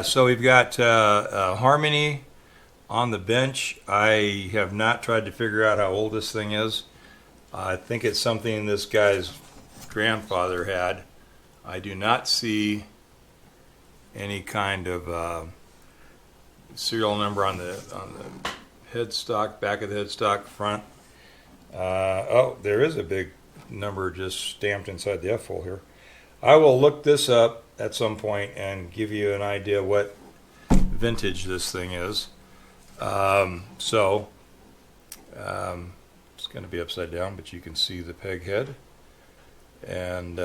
So we've got Harmony on the bench. I have not tried to figure out how old this thing is. I think it's something this guy's grandfather had. I do not see any kind of serial number on the headstock, back of the headstock, front. Oh, there is a big number just stamped inside the F hole here. I will look this up at some point and give you an idea what vintage this thing is. It's going to be upside down, but you can see the peg head. And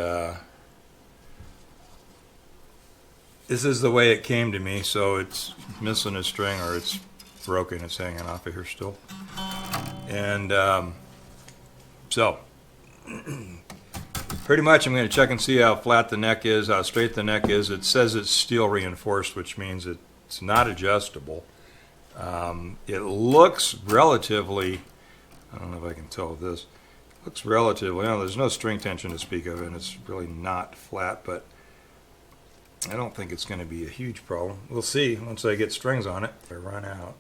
this is the way it came to me, so it's missing a string or it's broken. It's hanging off of here still. And pretty much I'm going to check and see how flat the neck is, how straight the neck is. It says it's steel reinforced, which means it's not adjustable. It looks relatively, I don't know if I can tell this, it looks relatively, there's no string tension to speak of, and it's really not flat, but I don't think it's going to be a huge problem. We'll see once I get strings on it. If I run out.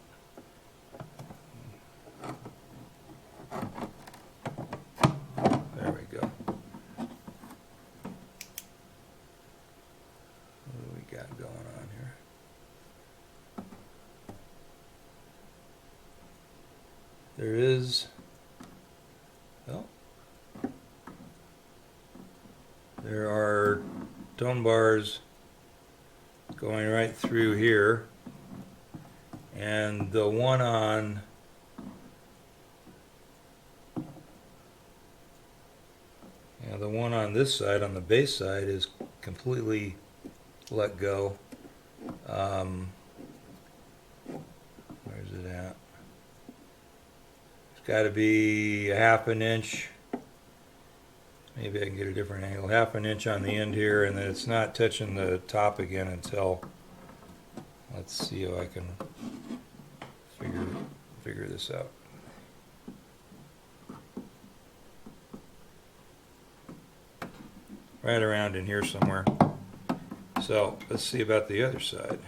There we go. What do we got going on here? There is, well, there are tone bars going right through here, and the one on this side, on the bass side, is completely let go. Where's it at? It's got to be a half an inch. Maybe I can get a different angle. Half an inch on the end here, and then it's not touching the top again until, let's see how I can figure this out. Right around in here somewhere. So let's see about the other side.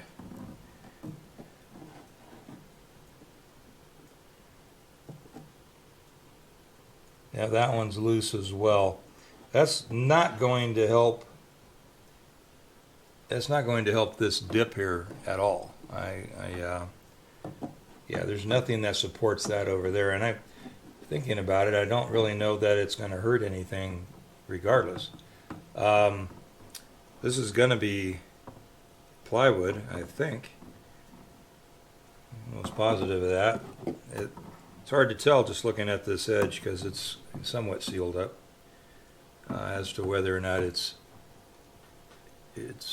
Now that one's loose as well. That's not going to help. That's not going to help this dip here at all. Yeah, there's nothing that supports that over there. And I'm thinking about it. I don't really know that it's going to hurt anything, regardless. This is going to be plywood, I think. I'm most positive of that. It's hard to tell just looking at this edge because it's somewhat sealed up. As to whether or not it's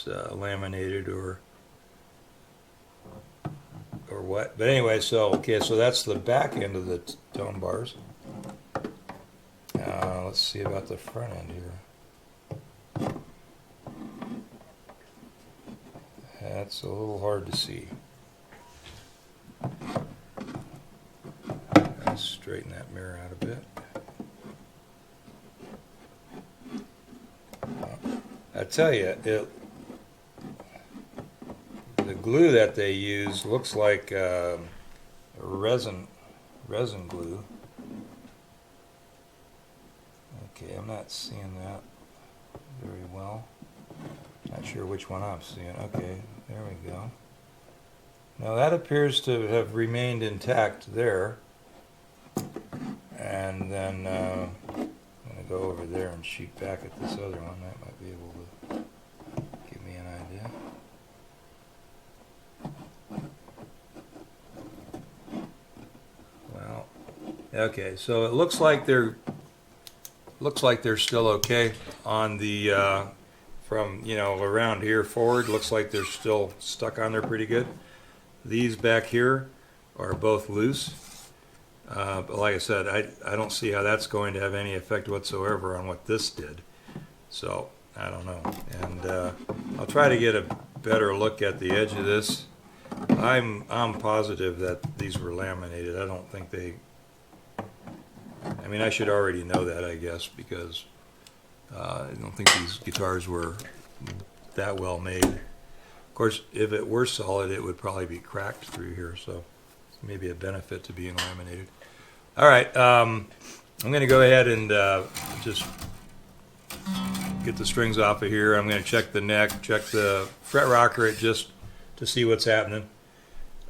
laminated or what. But anyway, so that's the back end of the tone bars. Let's see about the front end here. That's a little hard to see. Let's straighten that mirror out a bit. I tell you, the glue that they use looks like resin glue. Okay, I'm not seeing that very well. Not sure which one I'm seeing. Okay, there we go. Now that appears to have remained intact there. And then I'm going to go over there and shoot back at this other one. That might be able to give me an idea. Well, okay, so it looks like they're still okay on the from around here forward. Looks like they're still stuck on there pretty good. These back here are both loose. But like I said, I don't see how that's going to have any effect whatsoever on what this did. So, I don't know. And I'll try to get a better look at the edge of this. I'm positive that these were laminated. I don't think they. I mean, I should already know that, I guess, because I don't think these guitars were that well made. Of course, if it were solid, it would probably be cracked through here, so maybe a benefit to being laminated. All right, I'm going to go ahead and just get the strings off of here. I'm going to check the neck, check the fret rocker just to see what's happening.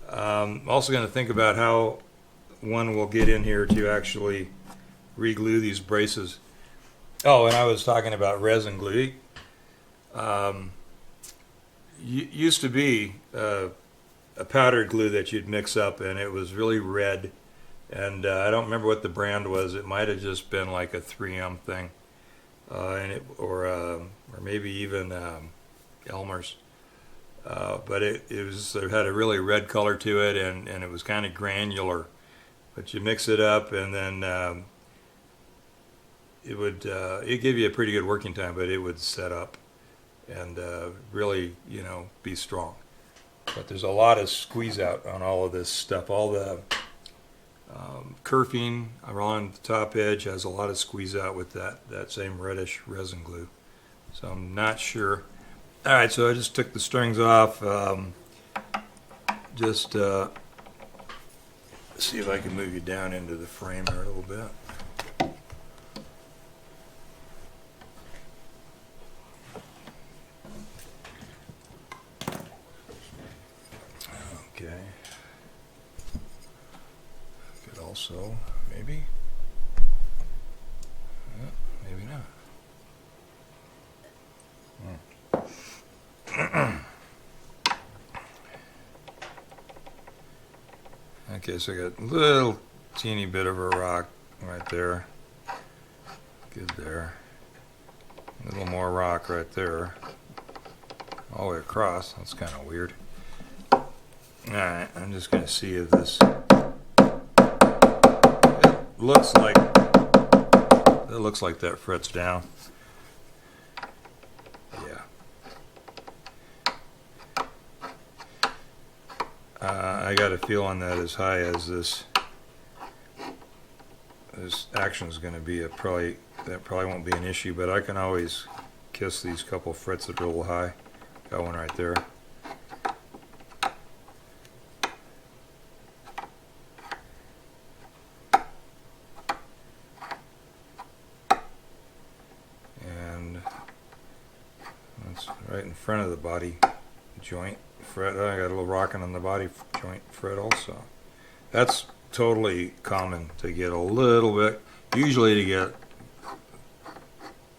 I'm also going to think about how one will get in here to actually re-glue these braces. Oh, and I was talking about resin glue. Used to be a powdered glue that you'd mix up, and it was really red. And I don't remember what the brand was. It might have just been like a 3M thing, or maybe even Elmer's. But it had a really red color to it, and it was kind of granular. But you mix it up, and then it'd give you a pretty good working time, but it would set up and really, be strong. But there's a lot of squeeze out on all of this stuff. All the kerfing around the top edge has a lot of squeeze out with that same reddish resin glue. So I'm not sure. All right, so I just took the strings off. Just see if I can move you down into the frame here a little bit. Okay. Could also, maybe. Maybe not. Okay, so I got a little teeny bit of a rock right there. Good there. A little more rock right there. All the way across. That's kind of weird. Alright, I'm just going to see if this... It looks like that frets down. Yeah. I got a feel on that as high as this action is going to be. That probably won't be an issue, but I can always kiss these couple frets that are a little high. Got one right there. And that's right in front of the body joint fret. I got a little rocking on the body joint fret also. That's totally common to get a little bit, usually to get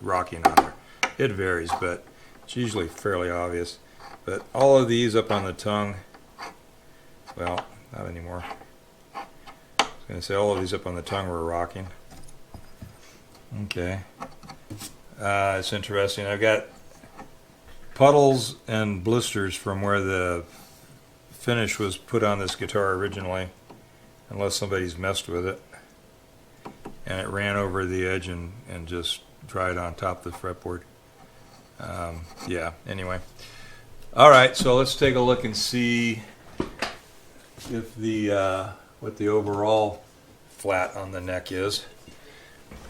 rocking on there. It varies, but it's usually fairly obvious. But all of these up on the tongue, well, not anymore. I was going to say all of these up on the tongue were rocking. Okay. It's interesting. I've got puddles and blisters from where the finish was put on this guitar originally, unless somebody's messed with it. And it ran over the edge and just dried on top of the fretboard. Yeah, anyway. Alright, so let's take a look and see if what the overall flat on the neck is.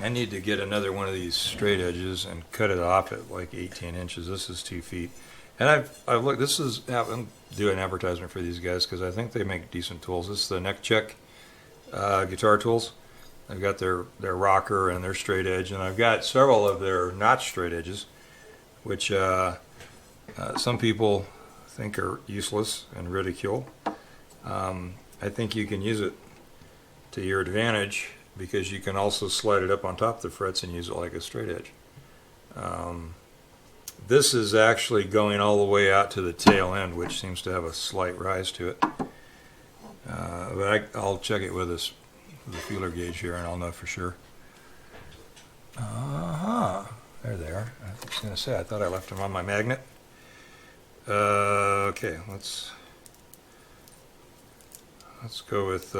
I need to get another one of these straight edges and cut it off at like 18 inches. This is 2 feet. And I've looked, I'm doing advertisement for these guys because I think they make decent tools. This is the Neck Check guitar tools. I've got their rocker and their straight edge, and I've got several of their not straight edges, which some people think are useless and ridicule. I think you can use it to your advantage because you can also slide it up on top of the frets and use it like a straight edge. This is actually going all the way out to the tail end, which seems to have a slight rise to it. But I'll check it with the feeler gauge here and I'll know for sure. There they are. I was going to say, I thought I left them on my magnet. Okay, let's go with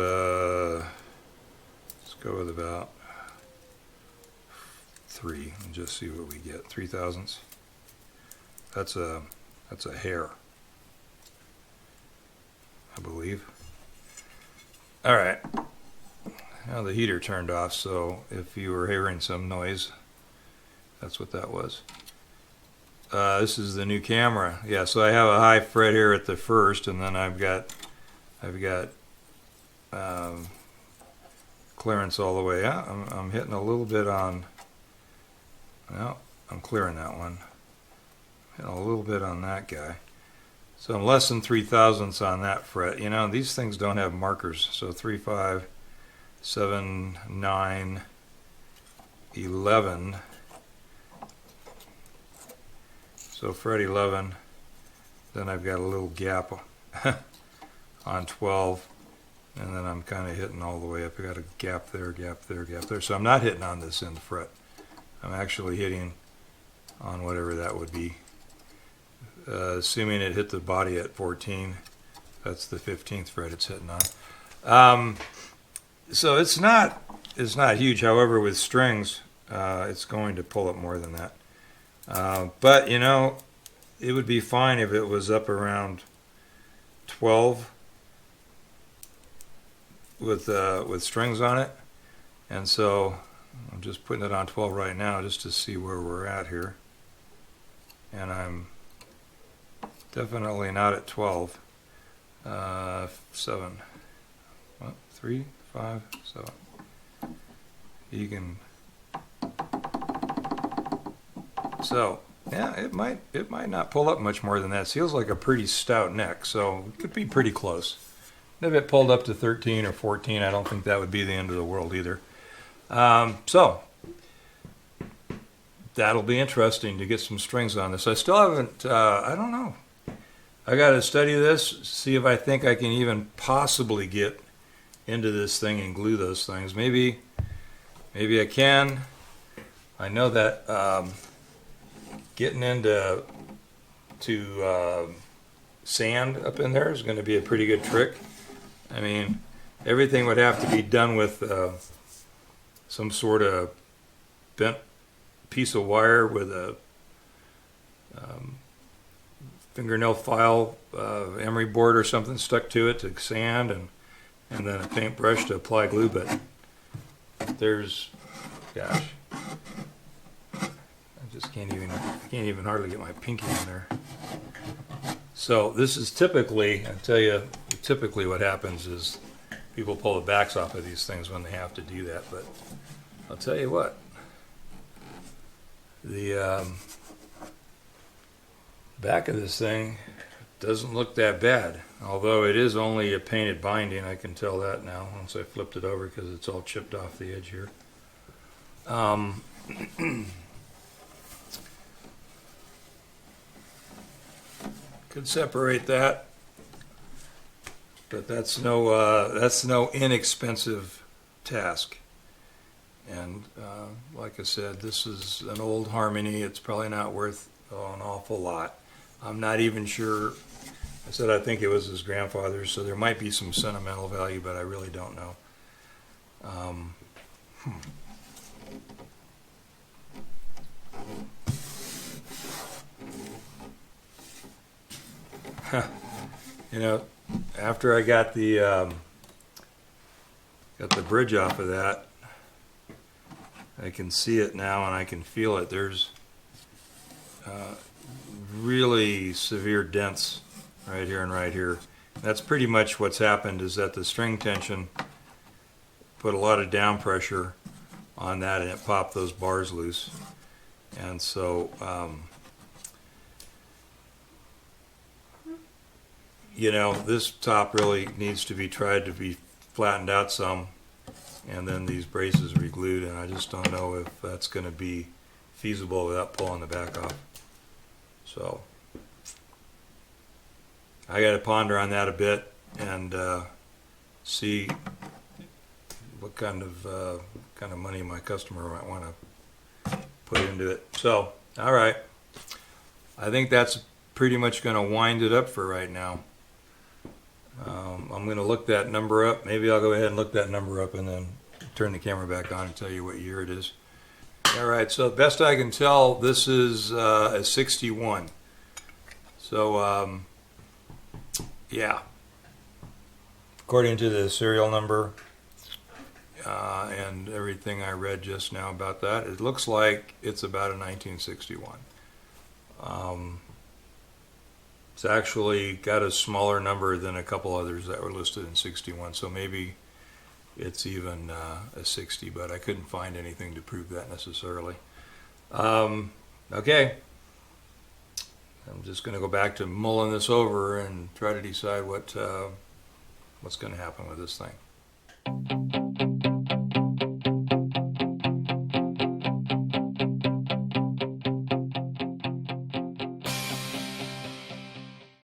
about 3 and just see what we get. 3/1000. That's a hair. I believe. All right. Now the heater turned off, so if you were hearing some noise, that's what that was. This is the new camera. Yeah, so I have a high fret here at the first, and then I've got clearance all the way out. I'm hitting a little bit on. Well, I'm clearing that one. Hitting a little bit on that guy. So I'm less than 3/1000ths on that fret. You know, these things don't have markers. So 3, 5, 7, 9, 11. So fret 11, then I've got a little gap on 12, and then I'm kind of hitting all the way up. I got a gap there, gap there, gap there. So I'm not hitting on this end fret. I'm actually hitting on whatever that would be. Assuming it hit the body at 14, that's the 15th fret it's hitting on. So it's not huge. However, with strings, it's going to pull up more than that. But you know, it would be fine if it was up around 12 with strings on it. And so I'm just putting it on 12 right now just to see where we're at here. And I'm definitely not at 12. 7. What? 3, 5, 7. You can. So yeah, it might not pull up much more than that. It feels like a pretty stout neck, so it could be pretty close. If it pulled up to 13 or 14, I don't think that would be the end of the world either. So that'll be interesting to get some strings on this. I still haven't. I don't know. I got to study this, see if I think I can even possibly get into this thing and glue those things. Maybe I can. I know that. Getting into sand up in there is going to be a pretty good trick. I mean, everything would have to be done with some sort of bent piece of wire with a fingernail file, emery board or something stuck to it to sand, and then a paintbrush to apply glue. But there's, gosh. Just can't even hardly get my pinky in there. So this is typically, I tell you, typically what happens is people pull the backs off of these things when they have to do that. But I'll tell you what, the back of this thing doesn't look that bad. Although it is only a painted binding, I can tell that now once I flipped it over because it's all chipped off the edge here. Could separate that, but that's no inexpensive task. And like I said, this is an old Harmony. It's probably not worth an awful lot. I'm not even sure. I said I think it was his grandfather's, so there might be some sentimental value, but I really don't know. You know, after I got the bridge off of that, I can see it now and I can feel it. There's really severe dents right here and right here. That's pretty much what's happened, is that the string tension put a lot of down pressure on that and it popped those bars loose. And so you know, this top really needs to be tried to be flattened out some, and then these braces re-glued, and I just don't know if that's going to be feasible without pulling the back off. So I got to ponder on that a bit and see what kind of money my customer might want to put into it. So, all right, I think that's pretty much going to wind it up for right now. I'm going to look that number up. Maybe I'll go ahead and look that number up and then turn the camera back on and tell you what year it is. All right, so best I can tell, this is a 61. So, yeah. according to the serial number and everything I read just now about that, it looks like it's about a 1961. It's actually got a smaller number than a couple others that were listed in 61, so maybe it's even a 60, but I couldn't find anything to prove that necessarily. Okay, I'm just going to go back to mulling this over and try to decide what's going to happen with this thing.